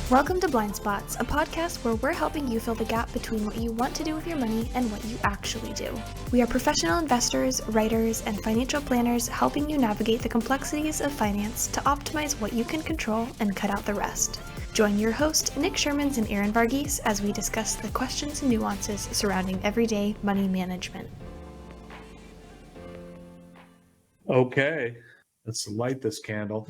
Welcome to Blind Spots, a podcast where we're helping you fill the gap between what you want to do with your money and what you actually do. We are professional investors, writers, and financial planners helping you navigate the complexities of finance to optimize what you can control and cut out the rest. Join your host, Nick Schuurmans and Aaron Varghese, as we discuss the questions and nuances surrounding everyday money management. Okay, let's light this candle.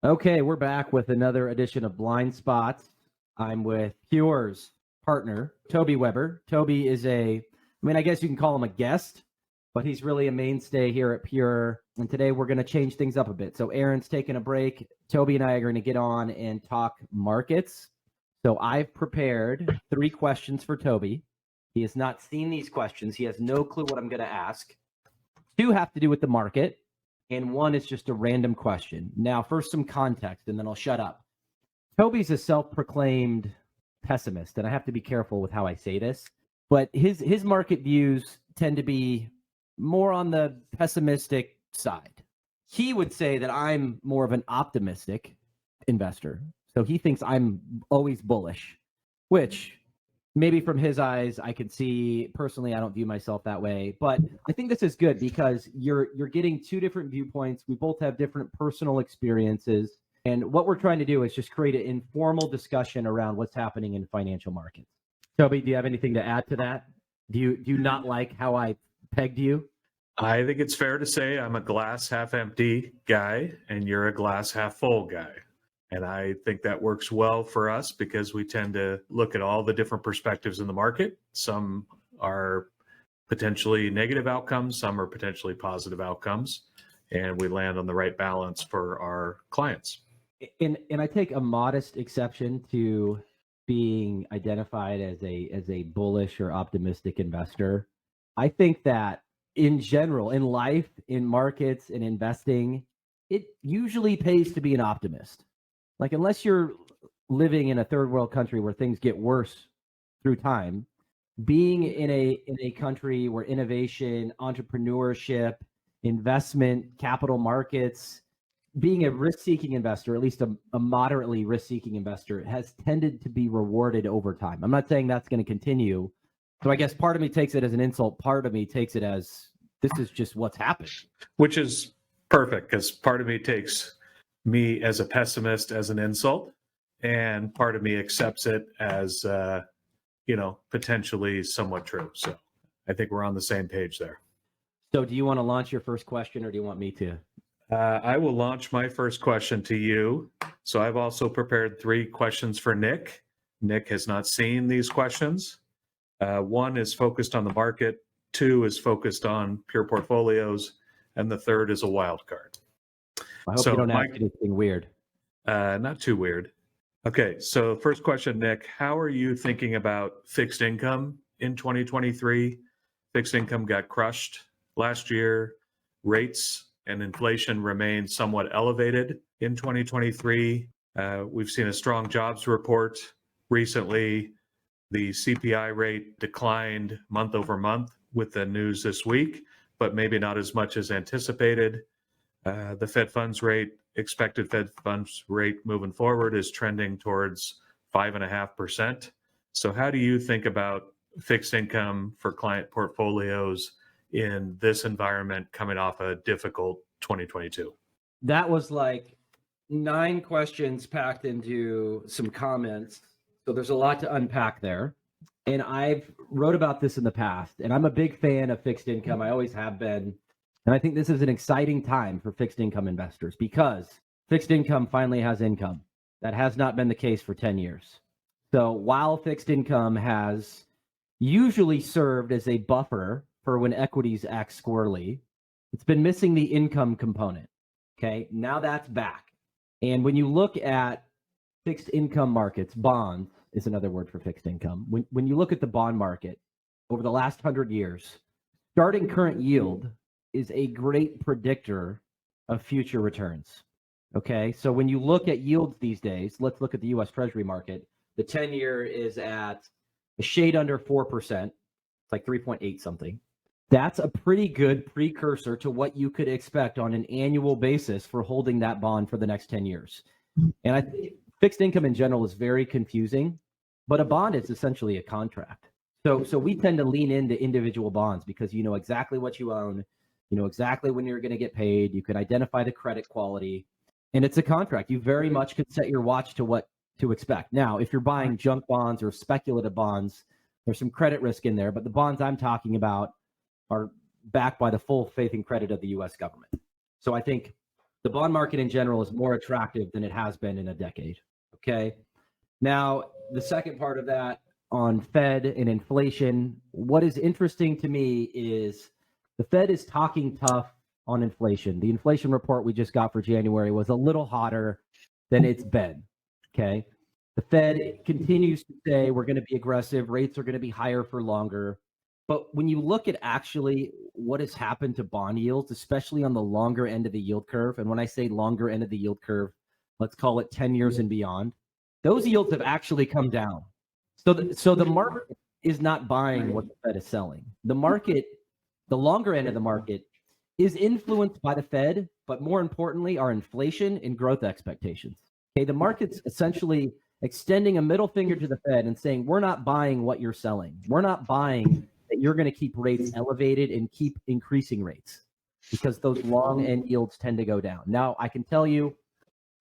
Okay, we're back with another edition of Blind Spots. I'm with Pure's partner, Toby Weber. Toby is I guess you can call him a guest, but he's really a mainstay here at Pure. And today we're going to change things up a bit. So Aaron's taking a break. Toby and I are going to get on and talk markets. So I've prepared 3 questions for Toby. He has not seen these questions. He has no clue what I'm going to ask. 2 have to do with the market, and 1 is just a random question. Now, first some context, and then I'll shut up. Toby's a self-proclaimed pessimist, and I have to be careful with how I say this, but his market views tend to be more on the pessimistic side. He would say that I'm more of an optimistic investor, so he thinks I'm always bullish, which maybe from his eyes I could see. Personally, I don't view myself that way, but I think this is good because you're getting 2 different viewpoints. We both have different personal experiences, and what we're trying to do is just create an informal discussion around what's happening in financial markets. Toby, do you have anything to add to that? Do you not like how I pegged you? I think it's fair to say I'm a glass half empty guy and you're a glass half full guy. And I think that works well for us because we tend to look at all the different perspectives in the market. Some are potentially negative outcomes, some are potentially positive outcomes, and we land on the right balance for our clients. And I take a modest exception to being identified as a bullish or optimistic investor. I think that in general, in life, in markets, in investing, it usually pays to be an optimist. Like, unless you're living in a third world country where things get worse through time, being in a country where innovation, entrepreneurship, investment, capital markets, being a risk-seeking investor, at least a moderately risk-seeking investor, has tended to be rewarded over time. I'm not saying that's going to continue. So I guess part of me takes it as an insult. Part of me takes it as this is just what's happened. Which is perfect because part of me takes me as a pessimist as an insult, and part of me accepts it as potentially somewhat true. So I think we're on the same page there. So do you want to launch your first question, or do you want me to? I will launch my first question to you. So I've also prepared 3 questions for Nick. Nick has not seen these questions. 1 is focused on the market, 2 is focused on pure portfolios, and the 3rd is a wild card. I hope you don't ask anything weird. Not too weird. Okay, so first question, Nick, how are you thinking about fixed income in 2023? Fixed income got crushed last year. Rates and inflation remain somewhat elevated in 2023. We've seen a strong jobs report recently. The CPI rate declined month over month with the news this week, but maybe not as much as anticipated. The Fed funds rate, expected Fed funds rate moving forward is trending towards 5.5%. So how do you think about fixed income for client portfolios in this environment coming off a difficult 2022? That was like 9 questions packed into some comments. So there's a lot to unpack there. And I've wrote about this in the past, and I'm a big fan of fixed income. I always have been. And I think this is an exciting time for fixed income investors because fixed income finally has income. That has not been the case for 10 years. So while fixed income has usually served as a buffer for when equities act squirrely, it's been missing the income component. Okay, now that's back. And when you look at fixed income markets, bonds is another word for fixed income. When you look at the bond market over the last 100 years, starting current yield is a great predictor of future returns. Okay, so when you look at yields these days, let's look at the US Treasury market. The 10-year is at a shade under 4%. It's like 3.8 something. That's a pretty good precursor to what you could expect on an annual basis for holding that bond for the next 10 years. And I think fixed income in general is very confusing, but a bond is essentially a contract. So we tend to lean into individual bonds because you know exactly what you own, you know exactly when you're going to get paid, you can identify the credit quality, and it's a contract. You very much can set your watch to what to expect. Now, if you're buying junk bonds or speculative bonds, there's some credit risk in there, but the bonds I'm talking about are backed by the full faith and credit of the US government. So I think the bond market in general is more attractive than it has been in a decade. Okay. Now, the second part of that on Fed and inflation, what is interesting to me is the Fed is talking tough on inflation. The inflation report we just got for January was a little hotter than it's been. Okay. The Fed continues to say we're going to be aggressive, rates are going to be higher for longer. But when you look at actually what has happened to bond yields, especially on the longer end of the yield curve, and when I say longer end of the yield curve, let's call it 10 years and beyond, those yields have actually come down. So the market is not buying what the Fed is selling. The market, the longer end of the market, is influenced by the Fed, but more importantly, our inflation and growth expectations. Okay, the market's essentially extending a middle finger to the Fed and saying, we're not buying what you're selling. We're not buying that you're going to keep rates elevated and keep increasing rates because those long end yields tend to go down. Now, I can tell you,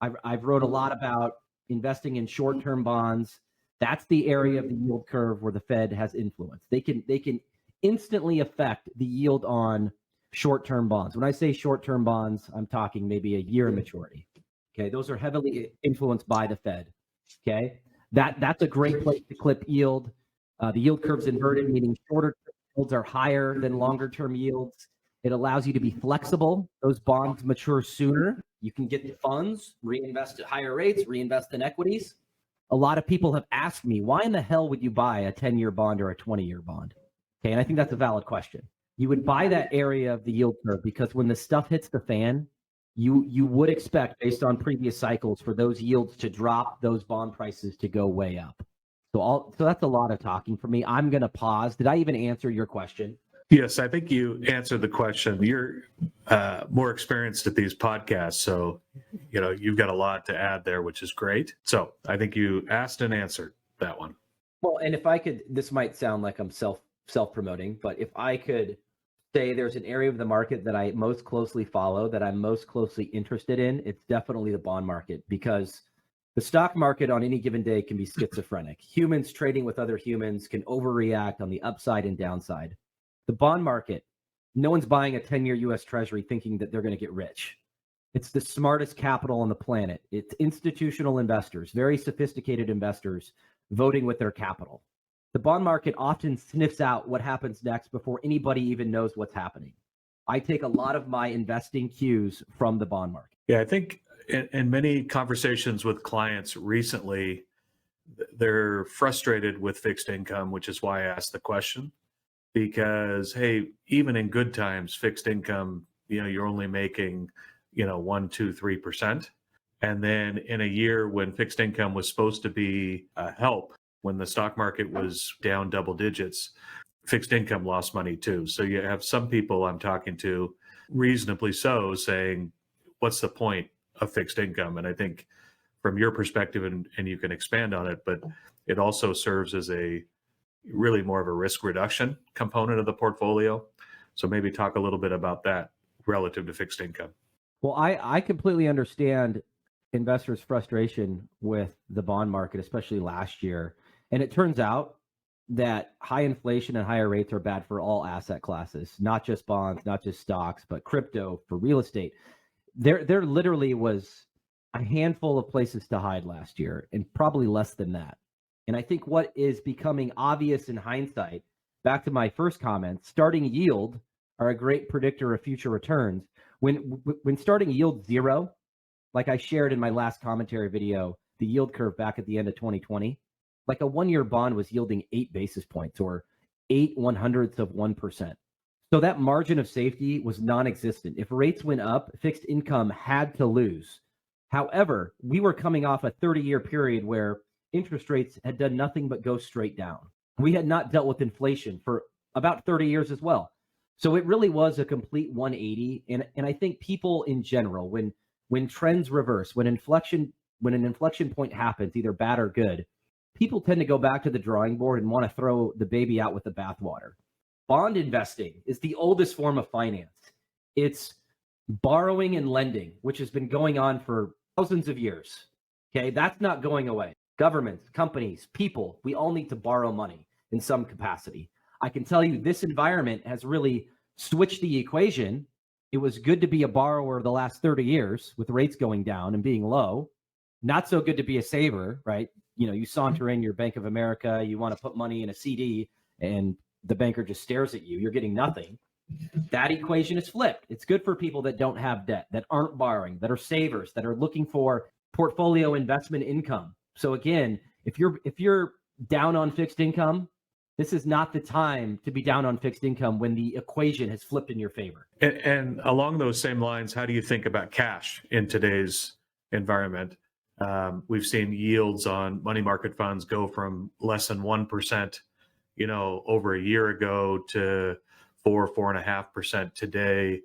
I've wrote a lot about investing in short-term bonds. That's the area of the yield curve where the Fed has influence. They can instantly affect the yield on short-term bonds. When I say short-term bonds, I'm talking maybe a year maturity. Okay, those are heavily influenced by the Fed. Okay, that's a great place to clip yield. The yield curve's inverted, meaning shorter yields are higher than longer-term yields. It allows you to be flexible. Those bonds mature sooner. You can get the funds, reinvest at higher rates, reinvest in equities. A lot of people have asked me, why in the hell would you buy a 10-year bond or a 20-year bond? Okay, and I think that's a valid question. You would buy that area of the yield curve because when the stuff hits the fan, you would expect, based on previous cycles, for those yields to drop, those bond prices to go way up. So that's a lot of talking for me. I'm going to pause. Did I even answer your question? Yes, I think you answered the question. You're more experienced at these podcasts, so you've got a lot to add there, which is great. So I think you asked and answered that one. Well, and if I could, this might sound like I'm self-promoting, but if I could say there's an area of the market that I most closely follow, that I'm most closely interested in, it's definitely the bond market, because the stock market on any given day can be schizophrenic. Humans trading with other humans can overreact on the upside and downside. The bond market, no one's buying a 10-year US Treasury thinking that they're going to get rich. It's the smartest capital on the planet. It's institutional investors, very sophisticated investors voting with their capital. The bond market often sniffs out what happens next before anybody even knows what's happening. I take a lot of my investing cues from the bond market. Yeah, I think in many conversations with clients recently, they're frustrated with fixed income, which is why I asked the question. Because, hey, even in good times, fixed income, you're only making, 1%, 2%, 3%. And then in a year when fixed income was supposed to be a help, when the stock market was down double digits, fixed income lost money too. So you have some people I'm talking to, reasonably so, saying, what's the point of fixed income? And I think from your perspective, and you can expand on it, but it also serves as a really more of a risk reduction component of the portfolio. So maybe talk a little bit about that relative to fixed income. Well, I completely understand investors' frustration with the bond market, especially last year. And it turns out that high inflation and higher rates are bad for all asset classes, not just bonds, not just stocks, but crypto, for real estate. There literally was a handful of places to hide last year, and probably less than that. And I think what is becoming obvious in hindsight, back to my first comment, starting yield are a great predictor of future returns. When starting yield zero, like I shared in my last commentary video, the yield curve back at the end of 2020, like a one-year bond was yielding 8 basis points or 0.08%. So that margin of safety was non-existent. If rates went up, fixed income had to lose. However, we were coming off a 30-year period where interest rates had done nothing but go straight down. We had not dealt with inflation for about 30 years as well. So it really was a complete 180. And I think people in general, when trends reverse, when inflation when an inflection point happens, either bad or good, people tend to go back to the drawing board and want to throw the baby out with the bathwater. Bond investing is the oldest form of finance. It's borrowing and lending, which has been going on for thousands of years. Okay, that's not going away. Governments, companies, people, we all need to borrow money in some capacity. I can tell you this environment has really switched the equation. It was good to be a borrower the last 30 years with rates going down and being low. Not so good to be a saver, right? You saunter in your Bank of America, you want to put money in a CD, and the banker just stares at you. You're getting nothing. That equation is flipped. It's good for people that don't have debt, that aren't borrowing, that are savers, that are looking for portfolio investment income. So again, if you're down on fixed income, this is not the time to be down on fixed income when the equation has flipped in your favor. And along those same lines, how do you think about cash in today's environment? We've seen yields on money market funds go from less than 1%, over a year ago to 4.5% today.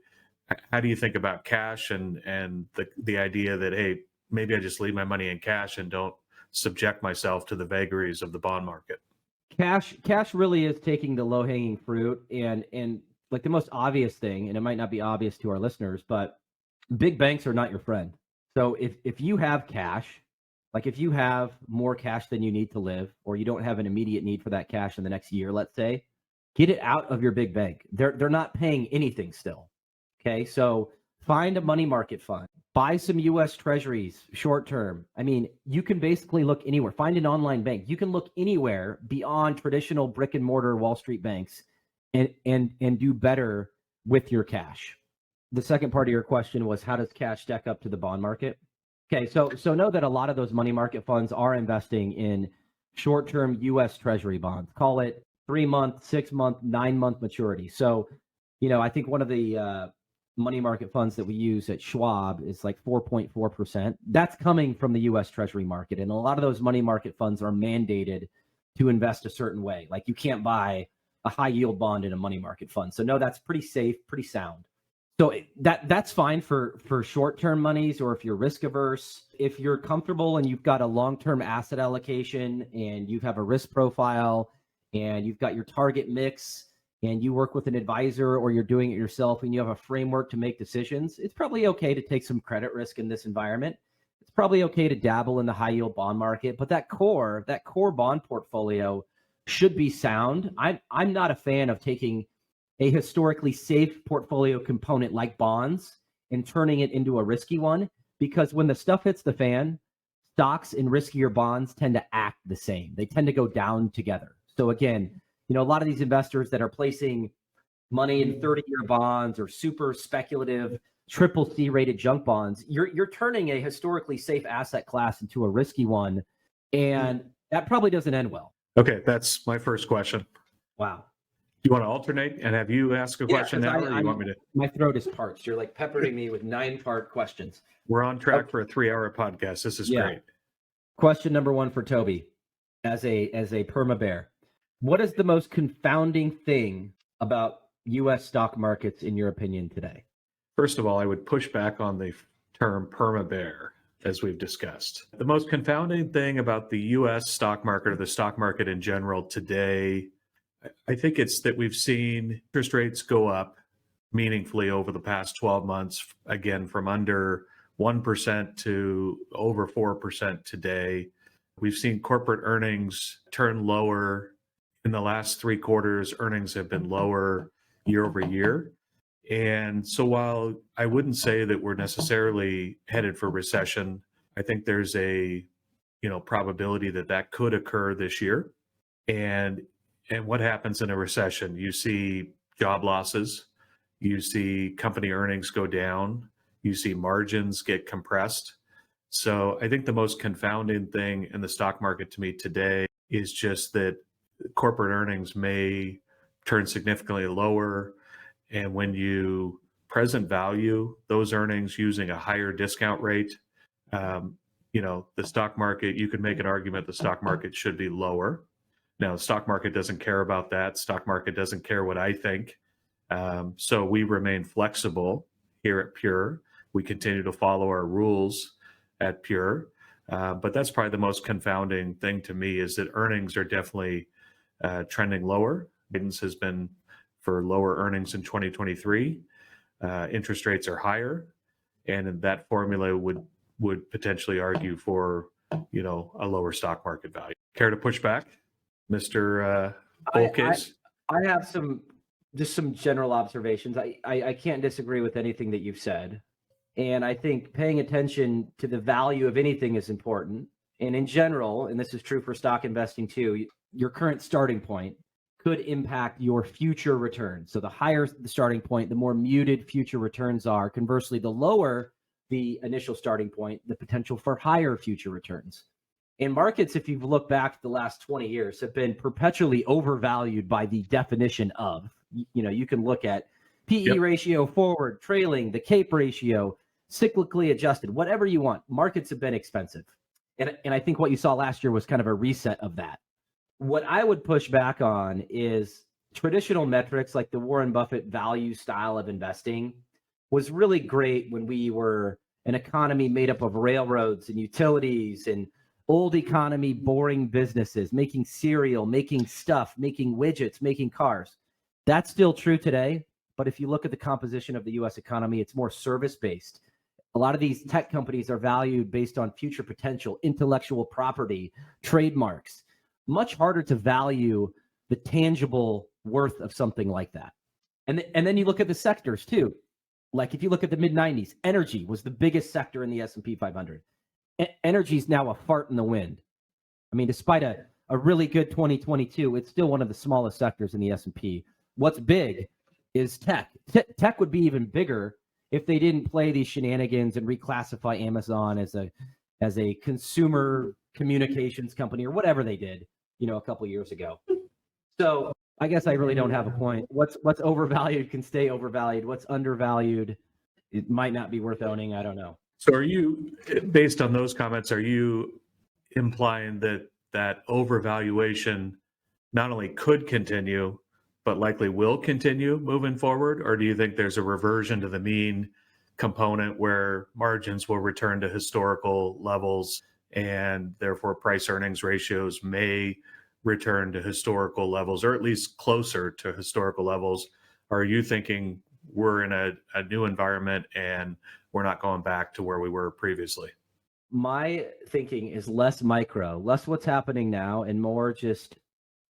How do you think about cash and the idea that, hey, maybe I just leave my money in cash and don't subject myself to the vagaries of the bond market? Cash really is taking the low-hanging fruit and like the most obvious thing, and it might not be obvious to our listeners, but big banks are not your friend. So if you have cash, like if you have more cash than you need to live, or you don't have an immediate need for that cash in the next year, let's say, get it out of your big bank. They're not paying anything still. Okay, so find a money market fund, buy some U.S. Treasuries short term. I mean, you can basically look anywhere. Find an online bank. You can look anywhere beyond traditional brick and mortar Wall Street banks and do better with your cash. The second part of your question was, how does cash stack up to the bond market? Okay, so know that a lot of those money market funds are investing in short-term U.S. Treasury bonds. Call it 3-month, 6-month, 9-month maturity. So, I think one of the money market funds that we use at Schwab is like 4.4%. That's coming from the U.S. Treasury market. And a lot of those money market funds are mandated to invest a certain way. Like you can't buy a high yield bond in a money market fund. So no, that's pretty safe, pretty sound. So that's fine for short-term monies, or if you're risk averse. If you're comfortable and you've got a long-term asset allocation and you have a risk profile and you've got your target mix and you work with an advisor or you're doing it yourself and you have a framework to make decisions, it's probably okay to take some credit risk in this environment. It's probably okay to dabble in the high yield bond market, but that core bond portfolio should be sound. I'm not a fan of taking a historically safe portfolio component like bonds and turning it into a risky one, because when the stuff hits the fan, stocks and riskier bonds tend to act the same. They tend to go down together. So again, a lot of these investors that are placing money in 30-year bonds or super speculative triple C rated junk bonds, you're turning a historically safe asset class into a risky one, and that probably doesn't end well. Okay, that's my first question. Wow. Do you want to alternate and have you ask a question now, or you want me to? My throat is parched. You're like peppering me with 9-part questions. We're on track for a 3-hour podcast. This is great. Question number 1 for Toby, as a perma bear. What is the most confounding thing about U.S. stock markets, in your opinion, today? First of all, I would push back on the term perma bear, as we've discussed. The most confounding thing about the U.S. stock market, or the stock market in general today, I think it's that we've seen interest rates go up meaningfully over the past 12 months, again, from under 1% to over 4% today. We've seen corporate earnings turn lower. In the last 3 quarters, earnings have been lower year over year. And so while I wouldn't say that we're necessarily headed for recession, I think there's a probability that could occur this year. And what happens in a recession? You see job losses, you see company earnings go down, you see margins get compressed. So I think the most confounding thing in the stock market to me today is just that corporate earnings may turn significantly lower. And when you present value those earnings using a higher discount rate, the stock market, you could make an argument the stock market should be lower. Now, the stock market doesn't care about that. Stock market doesn't care what I think. So we remain flexible here at Pure. We continue to follow our rules at Pure. But that's probably the most confounding thing to me, is that earnings are definitely trending lower. Guidance has been for lower earnings in 2023. Interest rates are higher, and that formula would potentially argue for, a lower stock market value. Care to push back, Mr. Bullcase? I have some general observations. I can't disagree with anything that you've said. And I think paying attention to the value of anything is important. And in general, and this is true for stock investing too, your current starting point could impact your future returns. So the higher the starting point, the more muted future returns are. Conversely, the lower the initial starting point, the potential for higher future returns. And markets, if you've looked back the last 20 years, have been perpetually overvalued by the definition of, you can look at PE ratio, forward, trailing, the CAPE ratio, cyclically adjusted, whatever you want. Markets have been expensive. And I think what you saw last year was kind of a reset of that. What I would push back on is traditional metrics like the Warren Buffett value style of investing was really great when we were an economy made up of railroads and utilities and old economy, boring businesses, making cereal, making stuff, making widgets, making cars. That's still true today. But if you look at the composition of the US economy, it's more service-based. A lot of these tech companies are valued based on future potential, intellectual property, trademarks. Much harder to value the tangible worth of something like that. And then you look at the sectors too. Like if you look at the mid-90s, energy was the biggest sector in the S&P 500. Energy is now a fart in the wind. I mean, despite a really good 2022, it's still one of the smallest sectors in the S&P. What's big is tech. Tech would be even bigger if they didn't play these shenanigans and reclassify Amazon as a consumer communications company or whatever they did, a couple of years ago. So I guess I really don't have a point. What's overvalued can stay overvalued. What's undervalued, it might not be worth owning. I don't know. So are you, based on those comments, are you implying that overvaluation not only could continue, but likely will continue moving forward? Or do you think there's a reversion to the mean component where margins will return to historical levels and therefore price earnings ratios may return to historical levels, or at least closer to historical levels? Or are you thinking we're in a new environment and we're not going back to where we were previously? My thinking is less micro, less what's happening now, and more just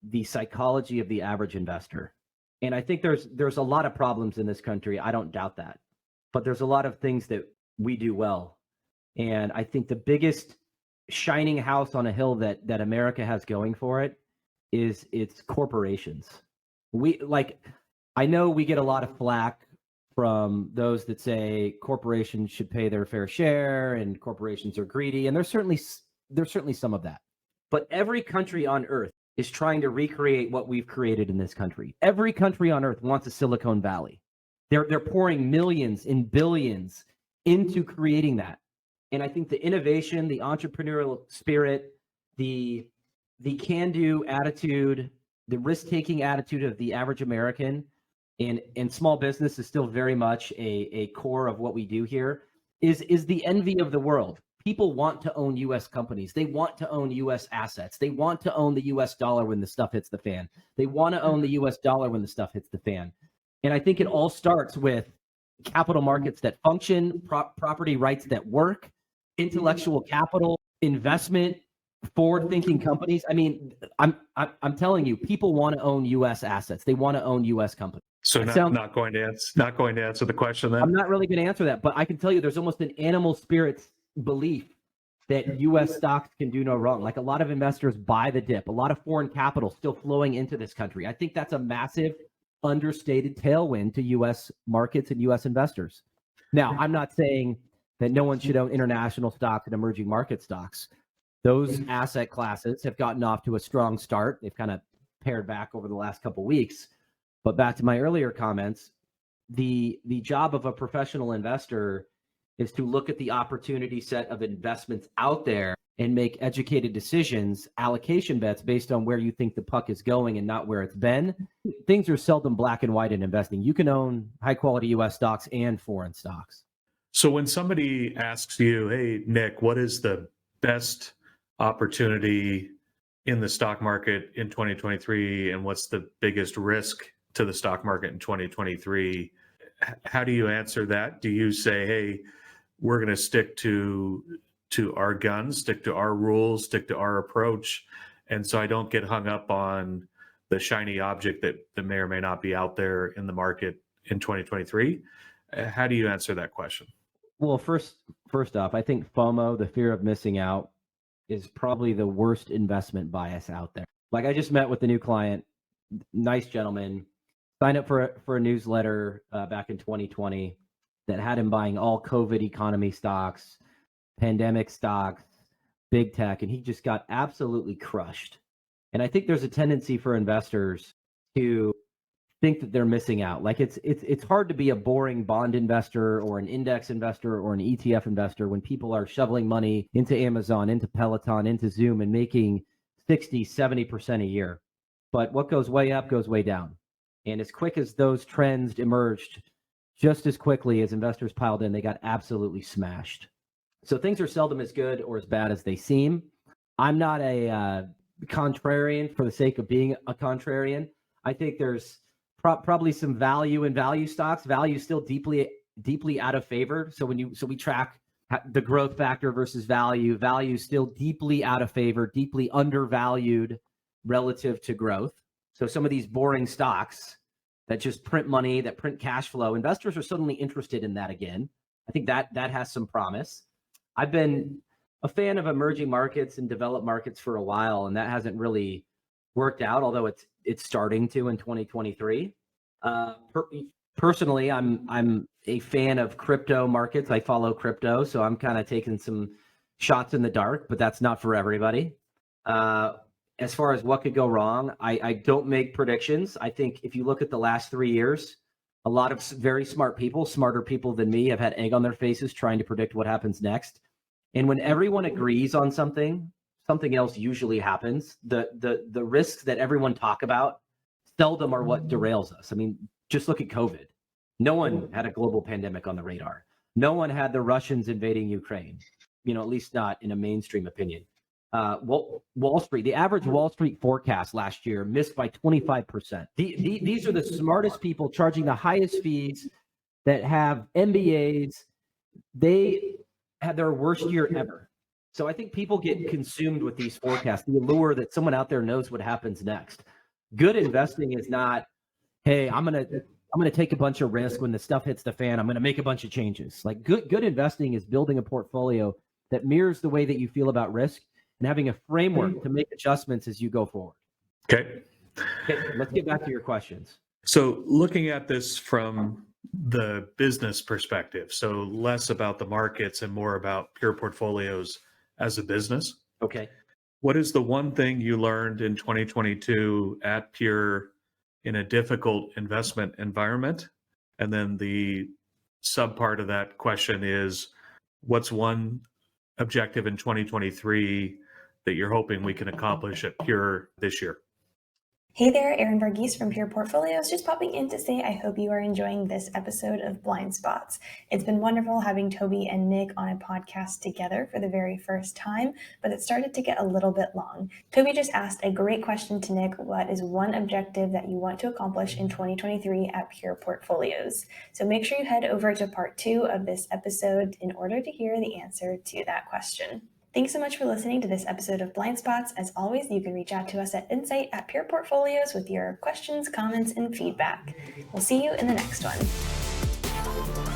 the psychology of the average investor. And I think there's a lot of problems in this country. I don't doubt that. But there's a lot of things that we do well. And I think the biggest shining house on a hill that America has going for it is its corporations. I know we get a lot of flack from those that say corporations should pay their fair share and corporations are greedy, and there's certainly some of that. But every country on earth is trying to recreate what we've created in this country. Every country on earth wants a Silicon Valley. They're pouring millions and billions into creating that. And I think the innovation, the entrepreneurial spirit, the can-do attitude, the risk-taking attitude of the average American, and small business is still very much a core of what we do here, is the envy of the world. People want to own U.S. companies. They want to own U.S. assets. They want to own the U.S. dollar when the stuff hits the fan. They want to own the U.S. dollar when the stuff hits the fan. And I think it all starts with capital markets that function, property rights that work, intellectual capital, investment, forward-thinking companies. I mean, I'm telling you, people want to own U.S. assets. They want to own U.S. companies. So not going to answer the question then? I'm not really going to answer that, but I can tell you there's almost an animal spirits belief that U.S. stocks can do no wrong. Like a lot of investors buy the dip, a lot of foreign capital still flowing into this country. I think that's a massive understated tailwind to U.S. markets and U.S. investors. Now, I'm not saying that no one should own international stocks and emerging market stocks. Those asset classes have gotten off to a strong start. They've kind of pared back over the last couple of weeks. But back to my earlier comments, the job of a professional investor is to look at the opportunity set of investments out there and make educated decisions, allocation bets based on where you think the puck is going and not where it's been. Things are seldom black and white in investing. You can own high quality U.S. stocks and foreign stocks. So when somebody asks you, hey, Nick, what is the best opportunity in the stock market in 2023 and what's the biggest risk to the stock market in 2023. How do you answer that? Do you say, hey, we're going to stick to our guns, stick to our rules, stick to our approach, and so I don't get hung up on the shiny object that may or may not be out there in the market in 2023? How do you answer that question? Well, first off, I think FOMO, the fear of missing out, is probably the worst investment bias out there. Like, I just met with a new client, nice gentleman, signed up for a newsletter back in 2020 that had him buying all COVID economy stocks, pandemic stocks, big tech, and he just got absolutely crushed. And I think there's a tendency for investors to think that they're missing out. Like, it's hard to be a boring bond investor or an index investor or an ETF investor when people are shoveling money into Amazon, into Peloton, into Zoom, and making 60, 70% a year. But what goes way up goes way down. And as quick as those trends emerged, just as quickly as investors piled in, they got absolutely smashed. So things are seldom as good or as bad as they seem. I'm not a contrarian for the sake of being a contrarian. I think there's probably some value in value stocks. Value is still deeply out of favor. So we track the growth factor versus value. Value is still deeply out of favor, deeply undervalued relative to growth. So some of these boring stocks that just print money, that print cash flow, investors are suddenly interested in that again. I think that has some promise. I've been a fan of emerging markets and developed markets for a while, and that hasn't really worked out, although it's starting to in 2023. Personally, I'm a fan of crypto markets. I follow crypto, so I'm kind of taking some shots in the dark, but that's not for everybody. As far as what could go wrong, I don't make predictions. I think if you look at the last 3 years, a lot of very smart people, smarter people than me, have had egg on their faces trying to predict what happens next. And when everyone agrees on something else usually happens. The risks that everyone talk about seldom are what derails us. I mean, just look at COVID. No one had a global pandemic on the radar. No one had the Russians invading Ukraine, at least not in a mainstream opinion. Wall Street, the average Wall Street forecast last year missed by 25%. These are the smartest people charging the highest fees that have MBAs. They had their worst year ever. So I think people get consumed with these forecasts, the allure that someone out there knows what happens next. Good investing is not, hey, I'm gonna take a bunch of risk when the stuff hits the fan. I'm gonna make a bunch of changes. Like good investing is building a portfolio that mirrors the way that you feel about risk and having a framework to make adjustments as you go forward. Okay, let's get back to your questions. So looking at this from the business perspective, so less about the markets and more about Pure Portfolios as a business. Okay. What is the one thing you learned in 2022 at Pure in a difficult investment environment? And then the sub part of that question is, what's one objective in 2023 that you're hoping we can accomplish at Pure this year? Hey there, Erin Varghese from Pure Portfolios, just popping in to say I hope you are enjoying this episode of Blind Spots. It's been wonderful having Toby and Nick on a podcast together for the very first time, but it started to get a little bit long. Toby just asked a great question to Nick: what is one objective that you want to accomplish in 2023 at Pure Portfolios? So make sure you head over to part 2 of this episode in order to hear the answer to that question. Thanks so much for listening to this episode of Blind Spots. As always, you can reach out to us at insight@Pure Portfolios with your questions, comments, and feedback. We'll see you in the next one.